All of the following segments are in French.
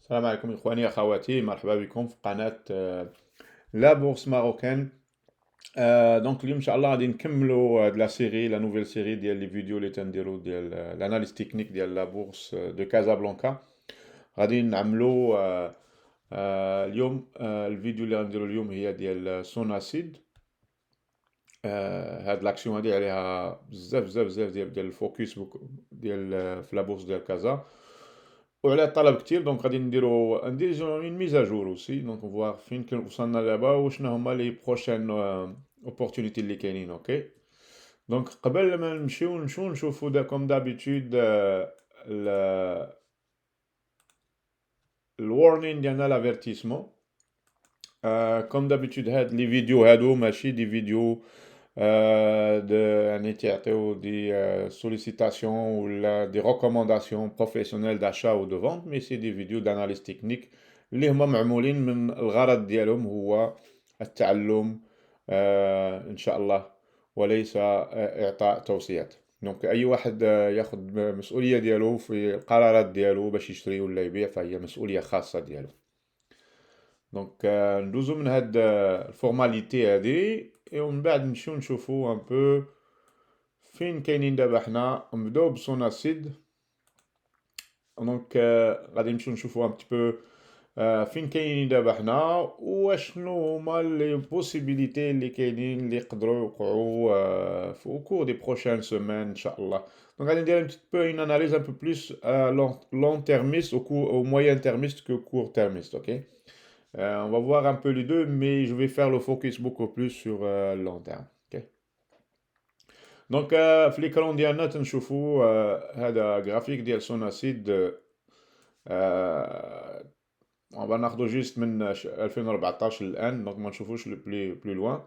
السلام عليكم إخواني أخواتي، مرحبا بكم في قناة لا بورس ماروكان. دونك اليوم إن شاء الله غادي نكملوا هاد لا سيري، لا نوفيل سيري ديال لي فيديو اللي تنديرو ديال الاناليز تكنيك ديال لا بورس دو كازابلانكا. غادي نعملوا اليوم الفيديو اللي غنديرو اليوم هي ديال سوناسيد. هاد لاكسيون هادي عليها بزاف بزاف بزاف ديال الفوكس ديال في لا بورس ديال كازا، وعلى طلب كتير. دونك غادي نديرو اون ميزاجور اوسي، دونك فواغ فين وصلنا دابا وشنو هما لي بروشين اوبورتونيتي اللي كاينين. اوكي، دونك قبل ما نمشيو نشوفو كوم دابيتود الورنين ديالنا لافيرتيسمون. كوم دابيتود هاد لي فيديو هادو ماشي دي فيديو يعني تعطيو دي سوليسيتاسيون ولا دي ريكومونداسيون بروفيسيونيل داشا و دو فونت، مي سي دي فيديو داناليز تكنيك اللي هما معمولين من الغرض ديالهم هو التعلم ان شاء الله، وليس اعطاء توصيات. دونك اي واحد ياخذ مسؤوليه ديالو في القرارات ديالو باش يشتري ولا يبيع، فهي مسؤوليه خاصه ديالو. دونك ندوزو من هاد الفورماليتي هادي ومن بعد نمشيو نشوفو ان بو فين كاينين دابا حنا. نبداو بسوناسيد. دونك غادي نمشيو نشوفو ان بتي بو فين كاينين دابا حنا واشنو هما لي بوسيبيليتي اللي كاينين اللي يقدروا يوقعوا في كور دي بروشين سيمين ان شاء الله. دونك غادي ندير un petit peu une analyse un peu plus long termiste au moyen termiste que court termiste, ok. On va voir un peu les deux, mais je vais faire le focus beaucoup plus sur le long terme. Ok. Donc, في l'écran ديالنا تنشوفوا هذا جرافيك ديال سوناسيد. on va ناخدو جيست من 2014 الآن، دونك ما نشوفوش لو بلي لوان.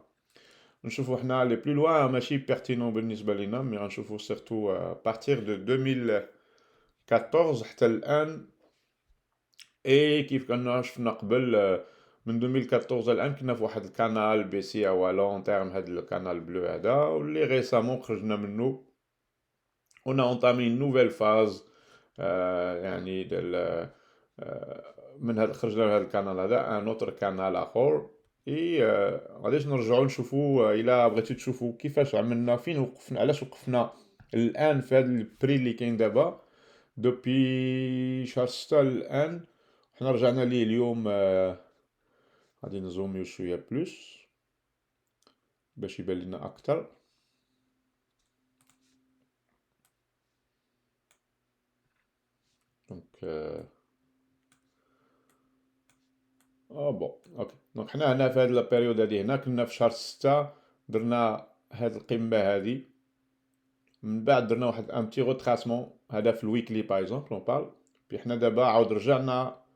نشوفوا حنا لي بلي لوان ماشي بيرتينون بالنسبة لينا، مي غنشوفو سيرتو بارتير دو 2014 حتى الآن. اي كيف كنا شفنا قبل من 2014 الان كنا في واحد الكانال بي سي او لون تيرم، هذا الكانال بلو هذا واللي ريسامون خرجنا منه. اون اونطامي نوفيل فاز يعني ديال من هذا خرجنا من هذا الكانال هذا ان اوتر كانال اخر. اي غاديش نرجعوا نشوفوا الا بغيتو تشوفوا كيفاش عملنا، فين وقفنا، علاش وقفنا الان في هذا البري اللي كاين دابا دوبي شهر 6 الان. حنا رجعنا ليه اليوم. غادي نزوميو شويه بلوس باش يبان لنا اكثر. دونك بون اوكي. دونك حنا هنا في هاد لا بيريود هادي هنا كنا في شهر 6 درنا هاد القمه هادي، من بعد درنا واحد ان بتي روتراسمون هذا في الويكلي باغ اكزومبل اون بارل. بي حنا دابا عاود رجعنا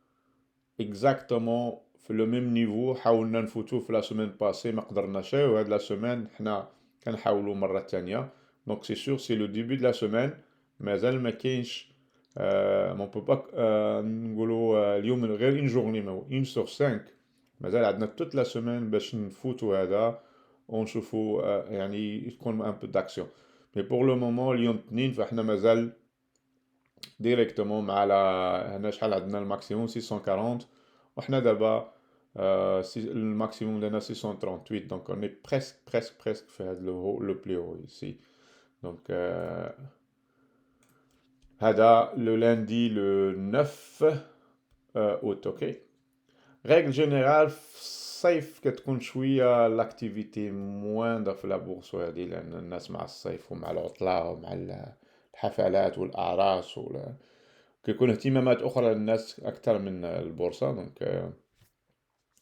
اكزاكتومون في لو ميم نيفو. حاولنا نفوتو في لا سيمين باسي ما قدرناش، وهاد لا سيمين حنا كنحاولوا مره ثانيه. دونك سي سور سي لو ديبي دو لا سيمين، مازال ما كاينش ما بو با نقولوا اليوم غير اون جورني، ما هو اون سور 5. مازال عندنا توت لا سيمين باش نفوتوا هذا ونشوفوا يعني تكون ان بو داكسيون. مي بور لو مومون اليوم اثنين فاحنا مازال ديريكتومون مع هنا شحال عندنا الماكسيموم 640 وحنا دابا الماكسيموم ديالنا 638. دونك اوني بريسك في هذا لو بلي هو ici. دونك هذا لو لاندي لو 9 اوت. اوكي. ريغل جينيرال في الصيف كتكون شويه لاكتيفيتي موان في لابورس هذه، لان الناس مع الصيف ومع العطله ومع الحفلات والاعراس كيكون اهتمامات اخرى للناس اكثر من البورصه. دونك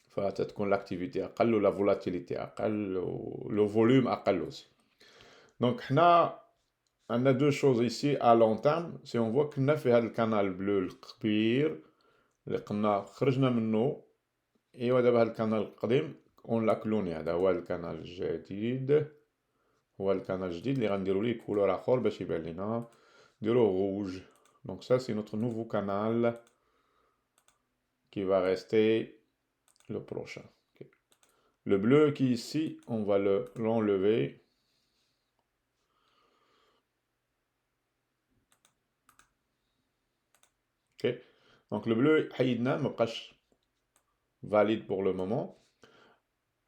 فتتكون لاكتيفيتي اقل ولا فولاتيليتي اقل ولو فوليوم اقل aussi. دونك حنا عندنا دو شوز ايسي ا لون تيرم. سي اون فوا كنا في هذا الكانال بلو الكبير اللي قلنا خرجنا منه. ايوا دابا هذا الكانال القديم اون لاكلوني، هذا هو الكانال الجديد، هو الكانال الجديد اللي غنديروا ليه كولور اخر باش يبان لنا. نديرو روج. دونك ça c'est notre nouveau canal qui va rester le prochain. Okay. Le bleu qui est ici, on va l'enlever. Ok. Donc le bleu حيدنا ما بقاش valide pour le moment.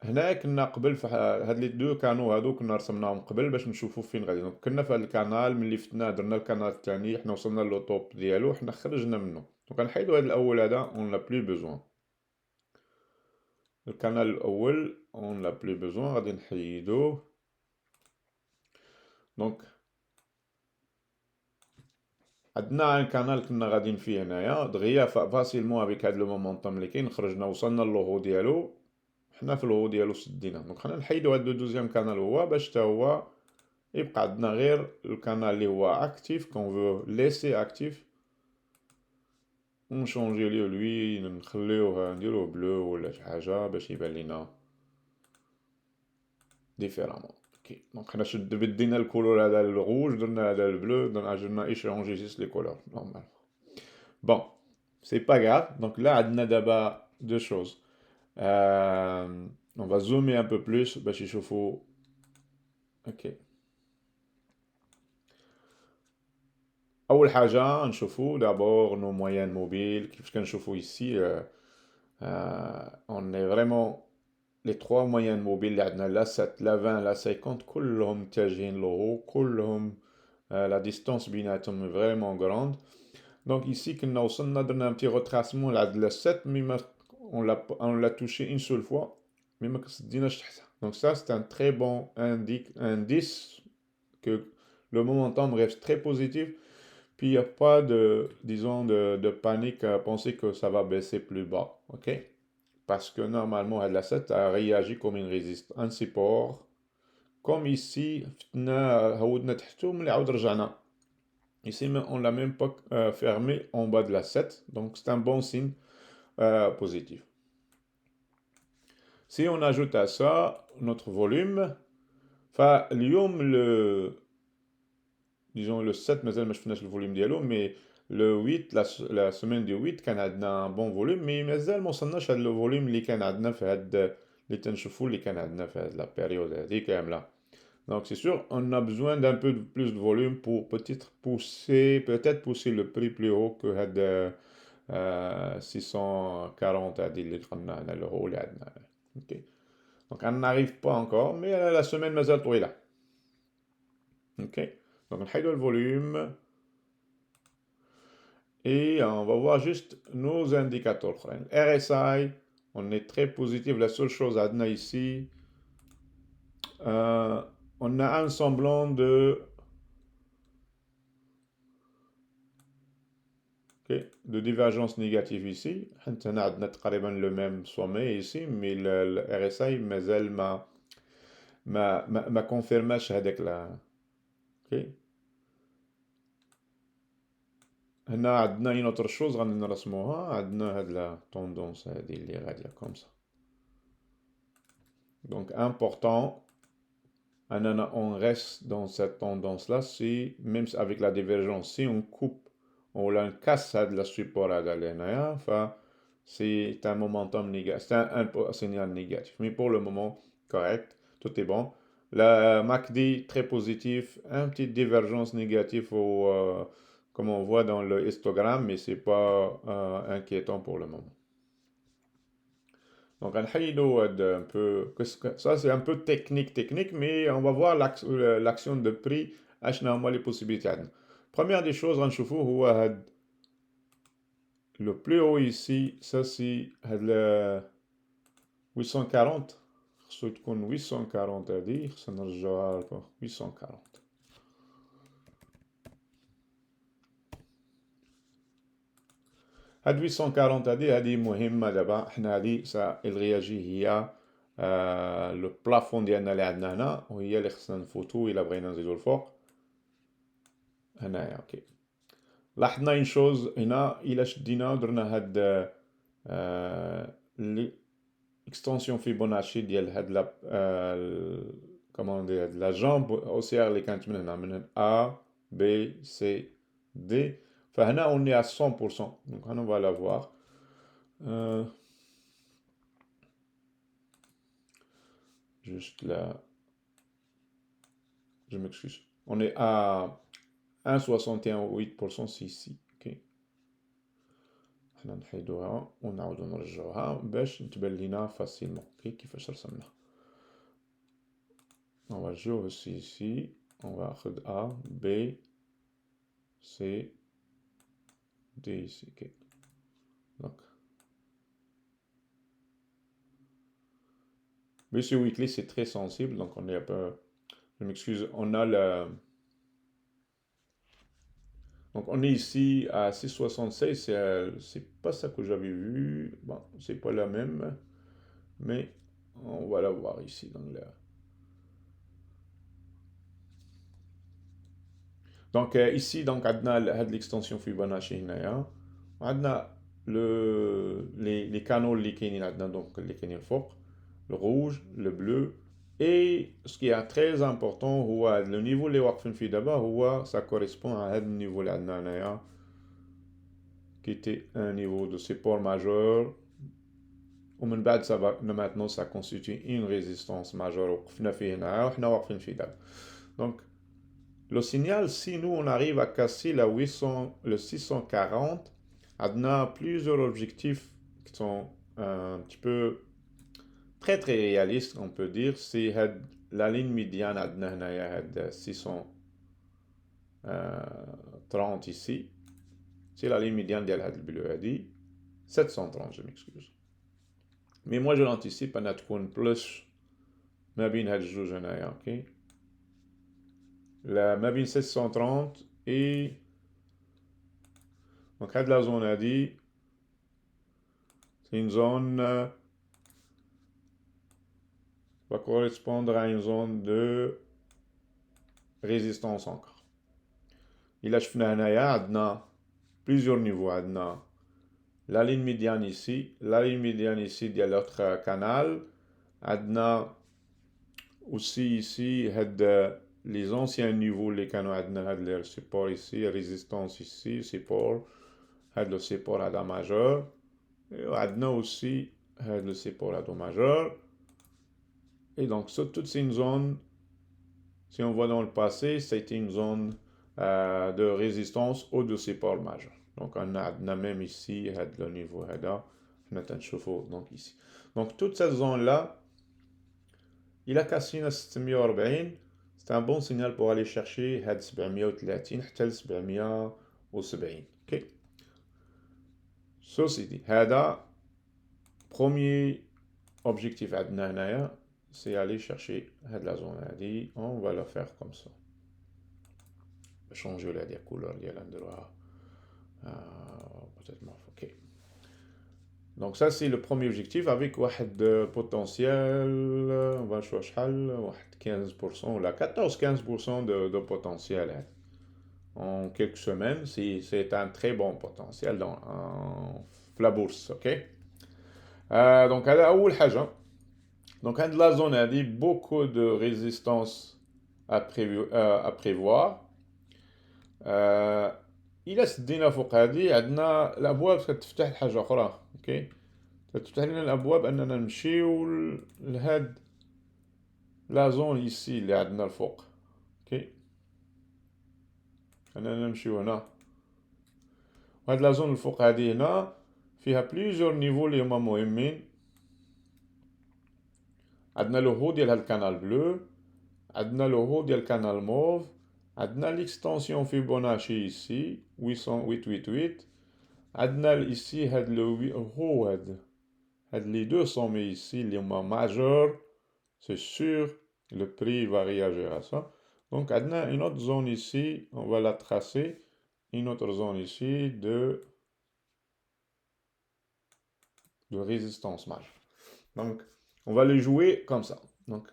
هنا كنا قبل في هاد لي دو كانوا هادو كنا رسمناهم قبل باش نشوفوا فين غادي. دونك كنا في هاد الكانال ملي فتنا درنا الكانال الثاني حنا وصلنا لو توب ديالو حنا خرجنا منه. دونك غنحيدو هاد الاول هذا اون لا بلو بوزوان. الكانال الاول اون لا بلو بوزوان غادي نحيدوه. دونك عندنا ان كانال كنا غاديين فيه هنايا دغيا فاسيلمون افيك هاد لو مومونتوم اللي كاين خرجنا وصلنا للوغو ديالو. حنا في الوغو ديالو سدينا. دونك خلينا نحيدو هاد دوزيام كانال هو باش تا هو يبقى عندنا غير الكانال اللي هو اكتيف كون فو ليسي اكتيف ونشونجي ليه نخليوه نديروه بلو ولا شي حاجه باش يبان لينا ديفيرامون. اوكي دونك حنا بدينا الكولور هذا الروج درنا هذا البلو درنا ايشونجي جيست لي كولور نورمال. بون سي با غاف. دونك là عندنا دابا دو شوز. on va zoomer un peu plus باش يشوفوا. اوكي اول حاجه نشوفوا دابور نو مويان موبيل كيفاش كنشوفوا ici. on est vraiment les trois moyennes mobiles اللي عندنا لا 7 لا 20 لا 50 كلهم متجهين للهو كلهم la distance بيناتهم vraiment grande. Donc ici كنا وصلنا درنا un petit retracement لعند لا 7 مي on l'a touché une seule fois mais ما كسديناش تحتها. Donc ça c'est un très bon indice que le momentum reste très positif. Puis il n'y a pas de, disons, de panique à penser que ça va baisser plus bas. Ok? Parce que normalement, la 7 a réagi comme une résistance, un support. Comme ici, ici, on ne l'a même pas fermé en bas de la 7. Donc, c'est un bon signe positif. Si on ajoute à ça notre volume, disons le 7 مازال ما شفناش الفوليوم ديالو مي لو 8 لا سيمين دي 8 كان عندنا بون فوليوم مي مازال ما وصلناش هاد لو فوليوم اللي كان عندنا في هاد اللي تنشوفوا اللي كان عندنا في هاد لا بيريود هادي كامله. Donc c'est sûr on a besoin d'un peu plus de volume pour peut-être pousser le prix plus haut que هاد 640 هادي اللي دخلنا هنا الهو اللي عندنا. OK. Donc on n'arrive pas encore mais la semaine مازال طويله. OK. Donc on حيدو le volume et on va voir juste nos indicateurs. RSI, on est très positif. La seule chose à dire ici, on a un semblant de divergence négative ici. On a le même sommet ici, mais le RSI m'a confirmé هذاك là. OK. هنا عندنا une autre chose غادي نرسموها. عندنا هاد لا tendance هادي اللي غاديه comme ça. Donc important, on reste dans cette tendance-là, si, même avec la divergence, si on coupe, on casse de la support à l'ALNA, enfin, c'est un momentum négatif, c'est un signal négatif. Mais pour le moment, correct, tout est bon. La MACD, très positif, un petit divergence négative comme on voit dans le histogramme, mais c'est pas inquiétant pour le moment. Donc, un peu, ça c'est un peu technique, mais on va voir l'action de prix, les possibilités. Première des choses, le plus haut ici, ça c'est le 840. C'est 840 à dire, ça ne 840. هاد 840 هادي مهمة دابا حنا هادي الرياجي هي لو بلافون ديالنا اللي عندنا هنا وهي اللي خصنا نفوتو الا بغينا نزيدو الفوق هنايا. اوكي لاحظنا اون شوز هنا الا شدينا ودرنا هاد الاكستنسيون فيبوناتشي ديال هاد لا كومون دي هاد لا جامب اوسيار اللي كانت من هنا من A B C D. فهنا on est à 100%. Donc on va la voir. Juste là. Je m'excuse. On est à 1,61,8% ici. Ok. حنا نحيدوها ونعاودو نرجعوها باش تبان لينا فاسيلمون. اوكي كيفاش رسمنا. On va jouer aussi ici. On va faire A, B, C, D ici. Ok. Donc, Monsieur Weekly, c'est très sensible, donc on est un peu. Je m'excuse. On a le. Donc on est ici à 6,76. C'est pas ça que j'avais vu. Bon, c'est pas la même, mais on va la voir ici dans le. Donc ici, donc, on a l'extension Fibonacci هنايا. On a les canaux اللي كاينين عندنا donc اللي كاينين فوق, le rouge, le bleu, et ce qui est très important هو le niveau اللي واقفين فيه دابا هو ça correspond à هذا النيفو اللي عندنا هنايا qui était un niveau de support majeur. ومن بعد ça va maintenant ça constitue une résistance majeure وقفنا فيه هنا وحنا واقفين فيه دابا. Donc le signal, si nous on arrive à casser le 640, on a plusieurs objectifs qui sont un petit peu très très réalistes, on peut dire. C'est la ligne médiane à 630 ici. C'est la ligne médiane de le bleu a dit 730, je m'excuse. Mais moi je l'anticipe à تكون plus ما بين هاد الجوج هنايا, ok. ما بين 730 et donc هاد la zone a dit c'est une zone va correspondre à une zone de résistance encore. Il a شفنا هنايا عندنا plusieurs niveaux. عندنا la ligne médiane ici, la ligne médiane ici ديال l'autre canal. عندنا aussi ici les anciens niveaux اللي كانوا عندنا هاد les supports ici, résistance ici, support, هاد le support هذا majeur. عندنا aussi هاد le support هذا majeur. Et donc toute c'est une zone, si on voit dans le passé, c'était une zone de résistance ou de support majeur. Donc on a même ici le niveau هذا حنا تنشوفو donc ici. Donc toute cette zone là, il a cassé 640. C'est un bon signal pour aller chercher هاد 730 حتى ل 770. OK. Ceci dit, هذا premier objectif عندنا هنايا, c'est aller chercher la zone هذه. On va le faire comme ça. Changer la couleur ديال l'endroit. Peut-être moins. OK. Donc ça c'est le premier objectif avec واحد potentiel, on va choisir شحال, واحد 15% ou là 14-15% de potentiel. En quelques semaines, c'est un très bon potentiel dans la bourse, ok. Donc هذا أول حاجة. Donc عند la zone هذه beaucoup de résistance à prévoir. إلا سدينا فوق هذه عندنا الأبواب كتفتح لحاجة أخرى, اوكي. تفتح لنا الأبواب أننا نمشيو لهاد لا زون يسي اللي عندنا الفوق, اوكي. أننا نمشيو هنا وهاد لا زون الفوق هذه هنا فيها بليزيور نيفو اللي هما مهمين. عندنا لو هو ديال هاد الكانال بلو, عندنا لو هو ديال الكانال موف, عندنا ليكستونسيون فيبوناشي ici 888. عندنا ici هاد لو هو هاد les deux sommets ici اللي هما majeurs, c'est sûr le prix va réagir à ça. Donc عندنا une autre zone ici, on va la tracer, une autre zone ici de résistance majeure. Donc on va le jouer comme ça. Donc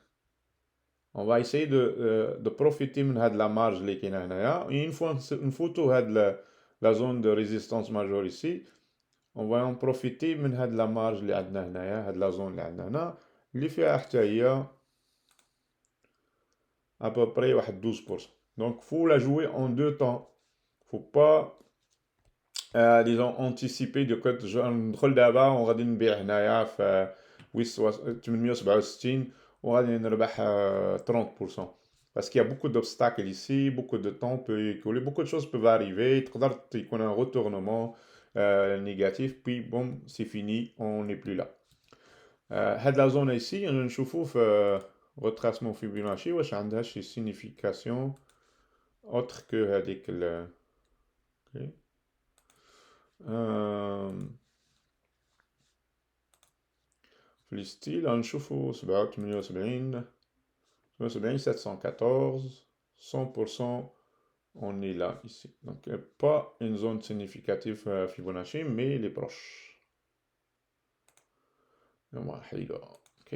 on va essayer de profiter de la marge اللي كاينه هنايا. Une fois نفوتو هاد la zone de résistance majeure ici, on va en profiter من هاد la marge اللي عندنا هنايا, هاد la zone اللي عندنا هنا اللي فيها حتى هي à peu près واحد 12%. Donc faut la jouer en deux temps. Faut pas disons anticiper de كنت ندخل دابا وغادي نبيع هنايا في 867 وغادي نربح 30%. Parce qu'il y a beaucoup d'obstacles ici, beaucoup de temps peut écouler, beaucoup de choses peuvent arriver, تقدر يكون un retournement, négatif, puis boum, c'est fini, on n'est plus là. هاد la zone ici, نشوفوا في retracement Fibonacci واش عندها شي signification autre que هذيك ال ok. في الستيل نشوفوا 78 714 100%. On est là, ici. Donc, pas une zone significative Fibonacci, mais il est proche. OK.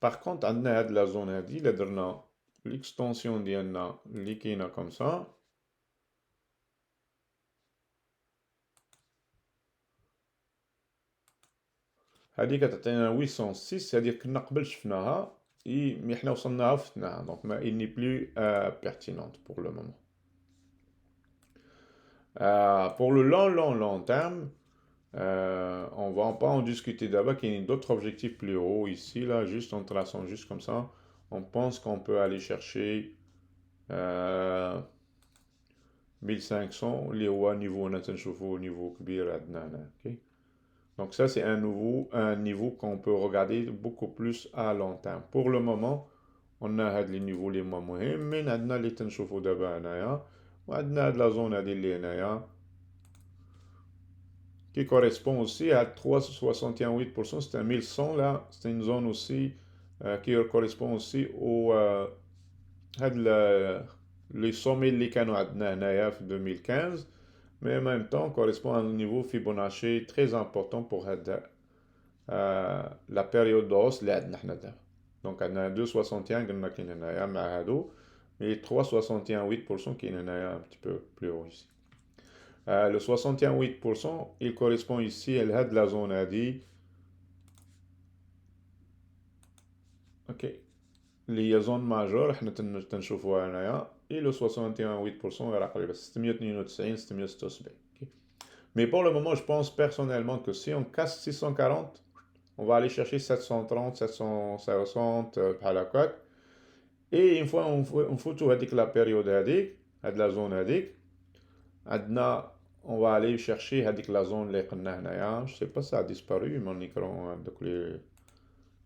Par contre, on a la zone هذه اللي درنا l'extension ديالنا اللي كاينه comme ça. هذه كتعطينا 806. هذه كنا قبل شفناها مي حنا وصلناها وفتناها. Donc, il n'est plus pertinente pour le moment. Pour le long terme, on va pas en discuter d'abord, qu'il y a d'autres objectifs plus hauts ici, là, juste en traçant juste comme ça. On pense qu'on peut aller chercher 1500, اللي هو niveau نشوفوا niveau كبير عندنا هنا. Okay? Donc ça, c'est un niveau qu'on peut regarder beaucoup plus à long terme. Pour le moment, on a هاد les niveaux les moins مهمين. عندنا اللي تنشوفوا دابا هنايا وعندنا هاد la zone هادي اللي هنايا qui correspond aussi à 3,68%. C'est un 1100 là. C'est une zone aussi qui correspond aussi au les sommets اللي كانوا عندنا هنايا في 2015. Mais en même temps, correspond à un niveau Fibonacci très important pour la période de hausse اللي عندنا حنا دابا. Donc عندنا 2,61 قلنا كاين هنايا مع هادو. Mais 3,68% كاين هنايا un petit peu plus haut ici. Le 61,8%, il correspond ici à la zone هذه. OK. اللي هي زون ماجور حنا تنشوفوها هنايا. Et le 61,8% راه قريبة 692 676. OK. Mais pour le moment, je pense personnellement que si on casse 640, on va aller chercher 730, 760 بحال هكاك. Et une fois on fout هذيك la période هذيك, هاد la zone هذيك, عندنا on va aller chercher هذيك la zone اللي قلنا هنايا. Je sais pas si ça a disparu mon écran donc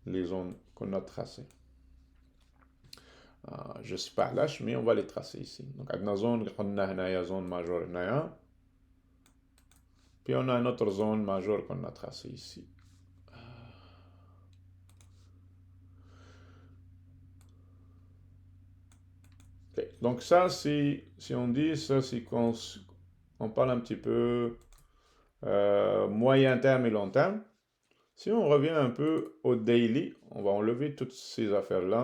les zones qu'on a tracées. Je sais pas lâche mais on va les tracer ici. Donc عندنا zone اللي قلنا هنايا zone majeure هنايا. Puis on a une autre zone majeure qu'on a tracée ici. Okay. Donc ça, si on dit ça, c'est qu'on on parle un petit peu moyen terme et long terme. Si on revient un peu au daily, on va enlever toutes ces affaires-là.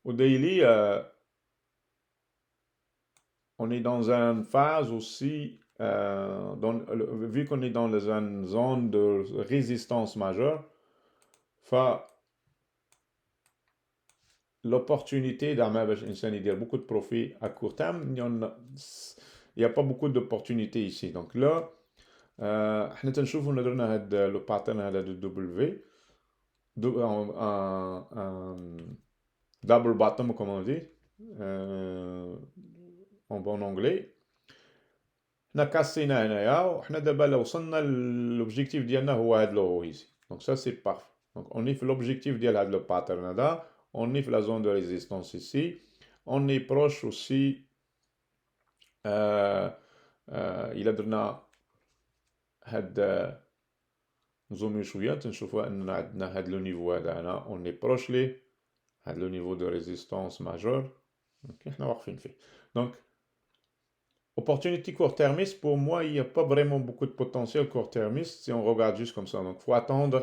Au daily, on est dans une phase aussi, vu qu'on est dans une zone de résistance majeure, l'opportunité d'Amar Insan dire beaucoup de profit à court terme, il n'y a pas beaucoup d'opportunités ici. Donc là, احنا تنشوفوا درنا هاد لو باترن هذا دو دبليو double bottom comme on dit en bon anglais. حنا كاسينا هنايا وحنا دابا لو وصلنا للوبجيكتيف ديالنا هو هاد لو ايزي. Donc ça c'est parfait. Donc on est في l'objectif ديال هاد لو باترن هذا. On est في la zone de résistance ici. On est proche aussi إلا درنا هاد نزوميو شويه تنشوفوا اننا عندنا هاد لو نيفو هذا هنا on est proche ليه هاد لو نيفو de résistance majeure. Donc حنا واقفين فيه. Donc opportunité court-termiste, pour moi, il n'y a pas vraiment beaucoup de potentiel court-termiste si on regarde juste comme ça. Donc, il faut attendre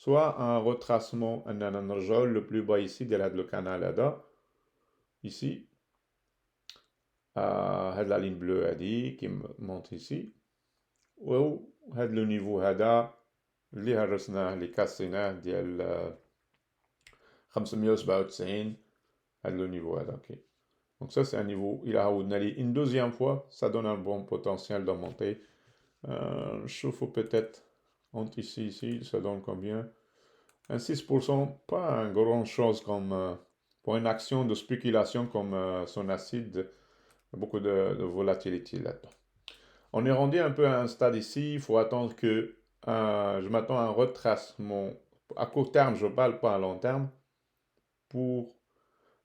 soit un retracement, le plus bas ici, de le canal là, ici. La ligne bleue qui monte ici. Ou le niveau اللي هرسناه اللي كسيناه ديال 597 هذا le niveau هذا. OK. Donc ça, c'est un niveau, il a une deuxième fois, ça donne un bon potentiel de montée. Je faut peut-être, entre ici, ça donne combien? Un 6%, pas un grand chose comme pour une action de spéculation comme son acide, beaucoup de volatilité là-dedans. On est rendu un peu à un stade ici, il faut attendre que je m'attends à un retracement à court terme, je ne parle pas à long terme, pour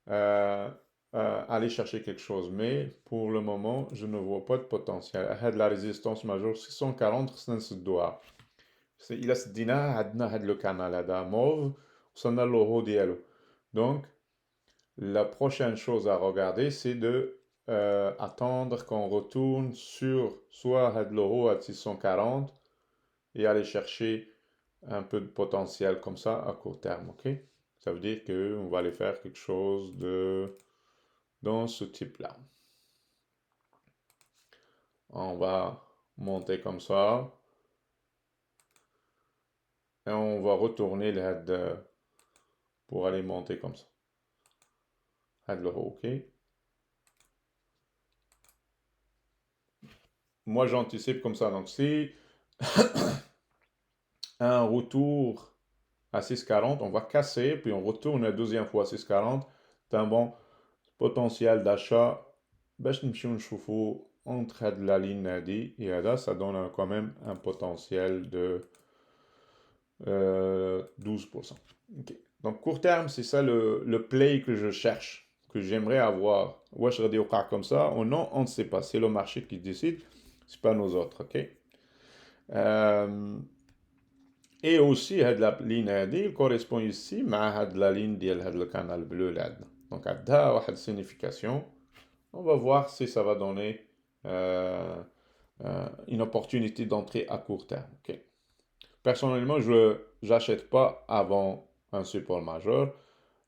aller chercher quelque chose. Mais pour le moment, je ne vois pas de potentiel. De la résistance majeure 640 سنة الدوار. إلى سديناه عندنا هاد لو كانال هذا موف وصلنا للهو ديالو. Donc, la prochaine chose à regarder, c'est de attendre qu'on retourne sur soit had l'euro à 640 et aller chercher un peu de potentiel comme ça à court terme, ok? Ça veut dire qu'on va aller faire quelque chose de dans ce type-là. On va monter comme ça et on va retourner le head pour aller monter comme ça. Head le haut, ok? Moi j'anticipe comme ça, donc si un retour à 6,40, on va casser, puis on retourne la deuxième fois à 6,40. C'est un bon potentiel d'achat. باش نمشيو نشوفوا entre la ligne هذه et هذا, ça donne quand même un potentiel de 12%. Okay. Donc court terme, c'est ça le play que je cherche, que j'aimerais avoir. واش غادي يوقع comme ça ou non, on ne sait pas. C'est le marché qui décide, c'est pas nous autres, ok? Et aussi, la ligne هذه correspond ici مع la ligne ديال le canal bleu là. Donc, عندها une signification. On va voir si ça va donner une opportunité d'entrée à court terme. Okay. Personnellement, je n'achète pas avant un support majeur.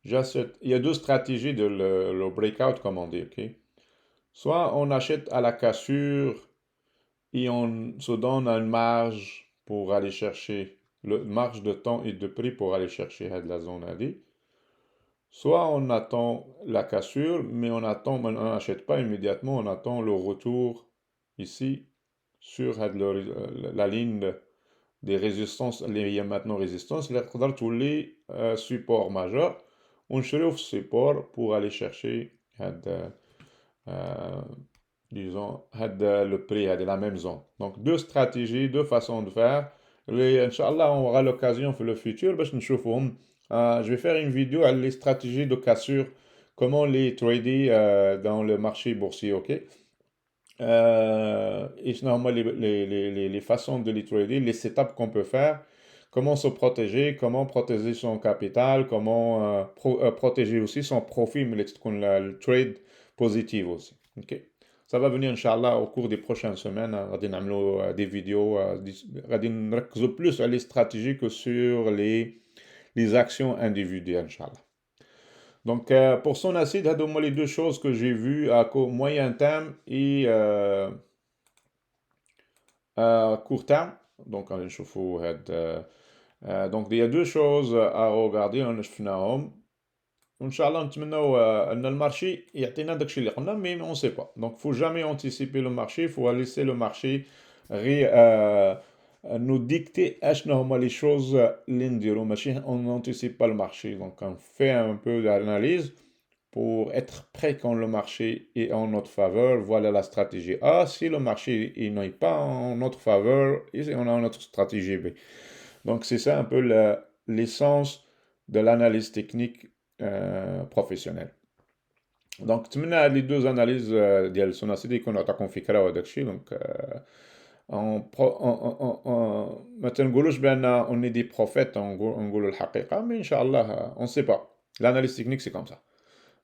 J'achète. Il y a deux stratégies de le breakout, comme on dit. Okay. Soit on achète à la cassure et on se donne une marge pour aller chercher le marge de temps et de prix pour aller chercher la zone AD. Soit on attend la cassure, mais on n'achète pas immédiatement, on attend le retour ici sur la ligne des résistances, il y a maintenant résistance, il y a tous les supports majeurs. On cherche ce support pour aller chercher disons, le prix de la même zone. Donc, deux stratégies, deux façons de faire. Inch'Allah, on aura l'occasion pour le futur. Je vais faire une vidéo à les stratégies de cassure, comment les trader dans le marché boursier, ok? Et finalement, les façons de les trader, les setups qu'on peut faire, comment se protéger, comment protéger son capital, comment protéger aussi son profit, mais le trade positif aussi, ok? Ça va venir, Inch'Allah, au cours des prochaines semaines. On va des vidéos, on va plus sur les stratégies que sur les actions individuelles, Inch'Allah. Donc, pour son acide, c'est les deux choses que j'ai vues à moyen terme et à court terme. Donc, on donc, il y a deux choses à regarder. Inch'Allah, نتمنوا ان المارشي يعطينا داكشي اللي قلنا مي on sait pas. Donc faut jamais anticiper le marché, il faut laisser le marché nous dicter اشنو هما les choses اللي نديرو ماشي on n'anticipe pas le marché. Donc on fait un peu d'analyse pour être prêt quand le marché est en notre faveur. Voilà la stratégie A. Si le marché n'est pas en notre faveur, on a notre stratégie B. Donc c'est ça un peu l'essence de l'analyse technique professionnel. Donc, tu as les deux analyses ديال الثنائي يكون عطاكم فكره وهذاك الشيء. Donc ما تنقولوش بان on est des prophètes, نقولوا الحقيقه مي ان شاء الله on sait pas. L'analyse technique c'est comme ça.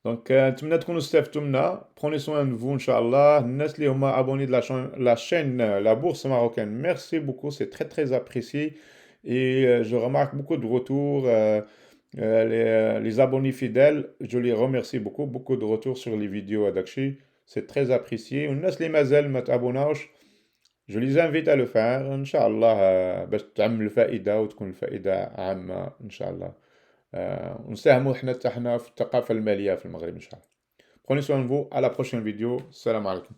Donc نتمنى تكونوا استفدتوا منا. Prenez soin de vous ان شاء الله. الناس اللي هما abonnés de la chaîne La Bourse Marocaine, merci beaucoup, c'est très très apprécié et je remarque beaucoup de retours. Les abonnés fidèles, je les remercie beaucoup. Beaucoup de retours sur les vidéos à Dakshi. C'est très apprécié. Je les invite à le faire. Inch'Allah, باش تعمل الفائدة وتكون الفائدة عامة إن شاء الله. ونساهموا حنا في الثقافة المالية في المغرب إن شاء الله. Prenez soin de vous. À la prochaine vidéo. Salam alaikum.